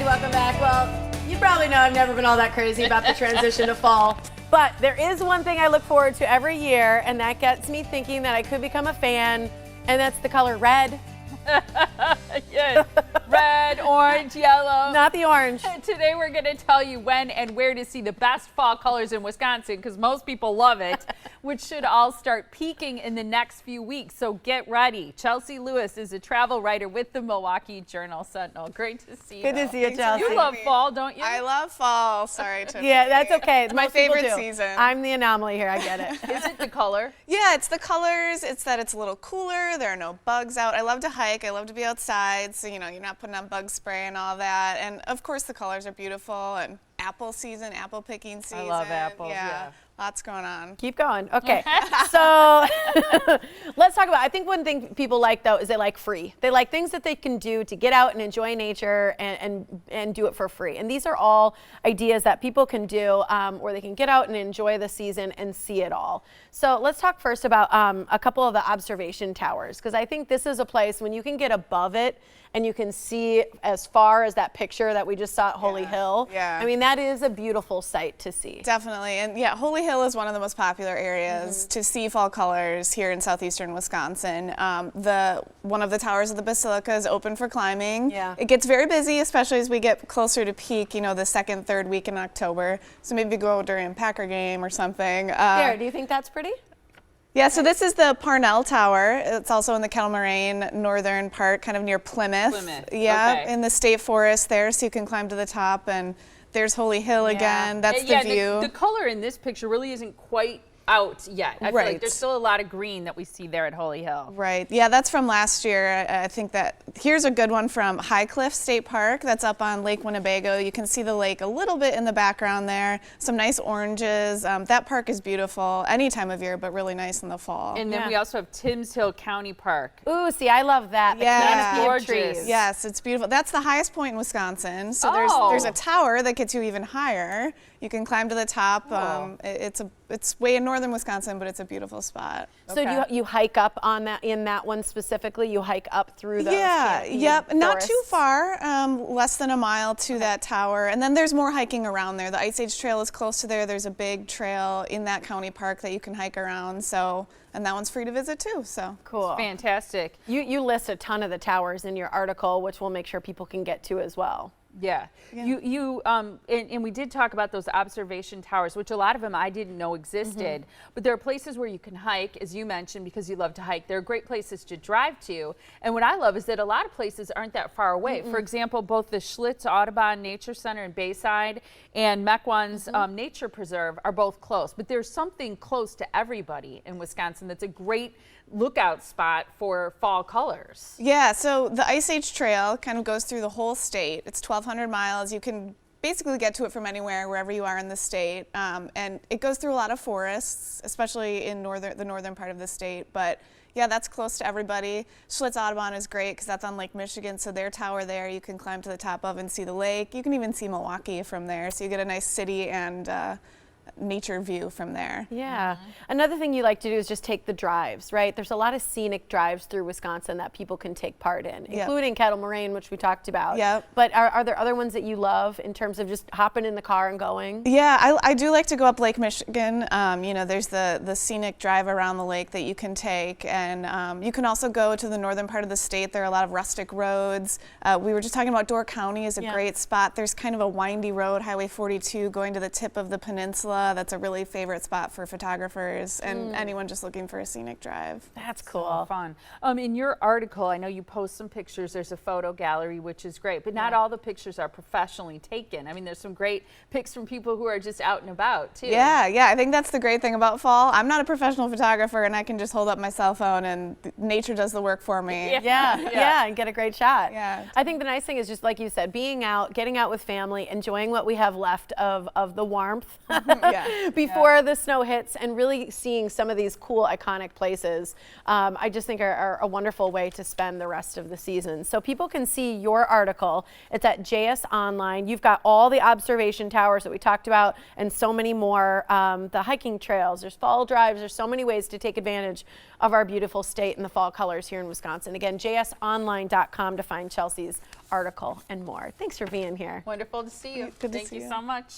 welcome back. Well, you probably know I've never been all that crazy about the transition to fall, but there is one thing I look forward to every year, and that gets me thinking that I could become a fan, and that's the color red. Yes. Red, orange, yellow. Not the orange. Today we're going to tell you when and where to see the best fall colors in Wisconsin, because most people love it, which should all start peaking in the next few weeks. So get ready. Chelsey Lewis is a travel writer with the Milwaukee Journal Sentinel. Great to see you. Good to see you, Chelsey. You love fall, don't you? I love fall. Sorry, Tiffany. Yeah, that's okay. It's my favorite season. I'm the anomaly here. I get it. Is it the color? Yeah, it's the colors. It's that it's a little cooler. There are no bugs out. I love to hike. I love to be outside. So, you know, you're not putting on bug spray and all that. And, of course, the colors are beautiful. And apple season, apple picking season. I love apples, yeah. Lots going on. Keep going. Okay. So let's talk about, I think one thing people like, though, is they like free. They like things that they can do to get out and enjoy nature and do it for free. And these are all ideas that people can do where they can get out and enjoy the season and see it all. So let's talk first about a couple of the observation towers, because I think this is a place when you can get above it and you can see as far as that picture that we just saw at Holy Hill. Yeah. I mean, that is a beautiful sight to see. Definitely. And yeah, Holy Hill is one of the most popular areas to see fall colors here in southeastern Wisconsin. One of the towers of the Basilica is open for climbing. Yeah. It gets very busy, especially as we get closer to peak, you know, the second, third week in October. So maybe go during a Packer game or something. There, do you think that's pretty? Yeah, so this is the Parnell Tower. It's also in the Kettle Moraine northern part, kind of near Plymouth. Yeah, okay. In the state forest there, so you can climb to the top, and there's Holy Hill again. That's the view. The color in this picture really isn't quite out yet. I feel like there's still a lot of green that we see there at Holy Hill. Right. Yeah, that's from last year. I think that here's a good one from High Cliff State Park. That's up on Lake Winnebago. You can see the lake a little bit in the background there. Some nice oranges. That park is beautiful any time of year, but really nice in the fall. And then we also have Timms Hill County Park. Ooh, see, I love that. Yeah, gorgeous. Trees. Yes, it's beautiful. That's the highest point in Wisconsin. So there's a tower that gets you even higher. You can climb to the top. It's way in northern Wisconsin, but it's a beautiful spot. So you hike up on that, in that one specifically? You hike up through those forests? Not too far, less than a mile to that tower. And then there's more hiking around there. The Ice Age Trail is close to there. There's a big trail in that county park that you can hike around. So, and that one's free to visit too. So cool. It's fantastic. You list a ton of the towers in your article, which we'll make sure people can get to as well. Yeah. And we did talk about those observation towers, which a lot of them I didn't know existed. But there are places where you can hike, as you mentioned, because you love to hike. There are great places to drive to. And what I love is that a lot of places aren't that far away. For example, both the Schlitz Audubon Nature Center in Bayside and Mequon's Nature Preserve are both close. But there's something close to everybody in Wisconsin that's a great lookout spot for fall colors. Yeah, so the Ice Age Trail kind of goes through the whole state. It's 1,200 miles. You can basically get to it from anywhere, wherever you are in the state. And it goes through a lot of forests, especially in the northern part of the state. But yeah, that's close to everybody. Schlitz Audubon is great because that's on Lake Michigan, so their tower there you can climb to the top of and see the lake. You can even see Milwaukee from there, so you get a nice city and nature view from there. Yeah. Another thing you like to do is just take the drives, right? There's a lot of scenic drives through Wisconsin that people can take part in, including Kettle Moraine, which we talked about. Yep. But are there other ones that you love in terms of just hopping in the car and going? Yeah, I do like to go up Lake Michigan. You know, there's the scenic drive around the lake that you can take, and you can also go to the northern part of the state. There are a lot of rustic roads. We were just talking about Door County is a great spot. There's kind of a windy road, Highway 42, going to the tip of the peninsula. That's a really favorite spot for photographers and anyone just looking for a scenic drive. That's cool. So fun. In your article, I know you post some pictures. There's a photo gallery, which is great, but not all the pictures are professionally taken. I mean, there's some great pics from people who are just out and about, too. Yeah, I think that's the great thing about fall. I'm not a professional photographer, and I can just hold up my cell phone, and nature does the work for me. Yeah, and get a great shot. Yeah. I think the nice thing is just like you said, being out, getting out with family, enjoying what we have left of the warmth. before the snow hits, and really seeing some of these cool, iconic places, I just think are a wonderful way to spend the rest of the season. So people can see your article. It's at JS Online. You've got all the observation towers that we talked about and so many more. The hiking trails, there's fall drives, there's so many ways to take advantage of our beautiful state and the fall colors here in Wisconsin. Again, jsonline.com to find Chelsey's article and more. Thanks for being here. Wonderful to see you. Good to Thank see you you. so much.